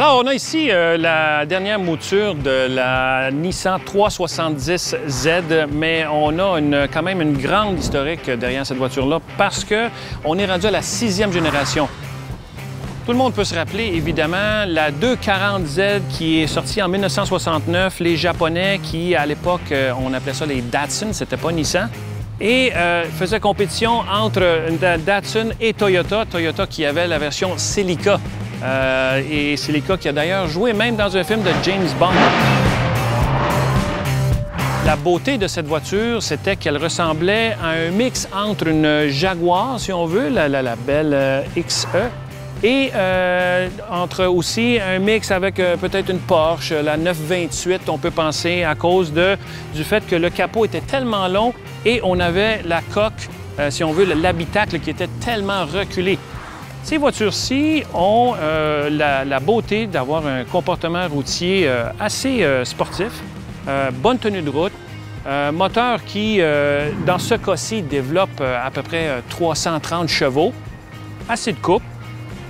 Alors, on a ici la dernière mouture de la Nissan 370Z, mais on a quand même une grande historique derrière cette voiture-là parce qu'on est rendu à la 6e génération. Tout le monde peut se rappeler, évidemment, la 240Z qui est sortie en 1969, les Japonais qui, à l'époque, on appelait ça les Datsun, c'était pas Nissan, et faisait compétition entre Datsun et Toyota. Toyota qui avait la version Celica. Et Celica qui a d'ailleurs joué même dans un film de James Bond. La beauté de cette voiture, c'était qu'elle ressemblait à un mix entre une Jaguar, si on veut, la belle XE, et entre aussi un mix avec peut-être une Porsche, la 928, on peut penser, à cause du fait que le capot était tellement long et on avait la coque, si on veut, l'habitacle qui était tellement reculé. Ces voitures-ci ont la beauté d'avoir un comportement routier assez sportif, bonne tenue de route, moteur qui, dans ce cas-ci, développe à peu près 330 chevaux, assez de couple.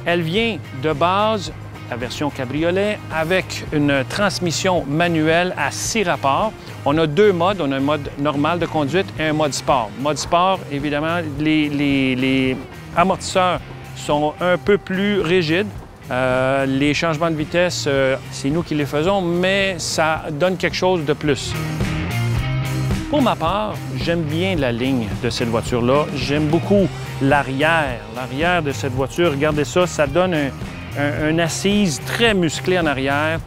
Elle vient de base, la version cabriolet, avec une transmission manuelle à 6 rapports. On a 2 modes. On a un mode normal de conduite et un mode sport. Mode sport, évidemment, les amortisseurs sont un peu plus rigides. Les changements de vitesse, c'est nous qui les faisons, mais ça donne quelque chose de plus. Pour ma part, j'aime bien la ligne de cette voiture-là. J'aime beaucoup l'arrière. L'arrière de cette voiture, regardez ça, ça donne une assise très musclée en arrière.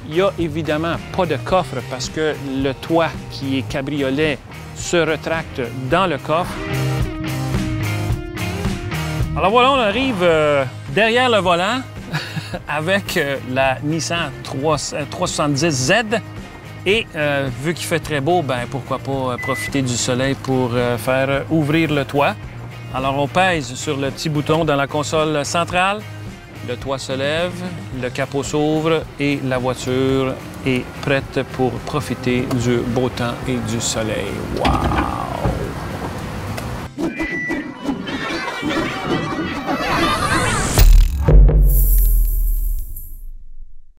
Il n'y a évidemment pas de coffre parce que le toit qui est cabriolet se retracte dans le coffre. Alors voilà, on arrive derrière le volant avec la Nissan 370Z. Et vu qu'il fait très beau, ben pourquoi pas profiter du soleil pour faire ouvrir le toit. Alors on pèse sur le petit bouton dans la console centrale, le toit se lève, le capot s'ouvre et la voiture est prête pour profiter du beau temps et du soleil. Wow!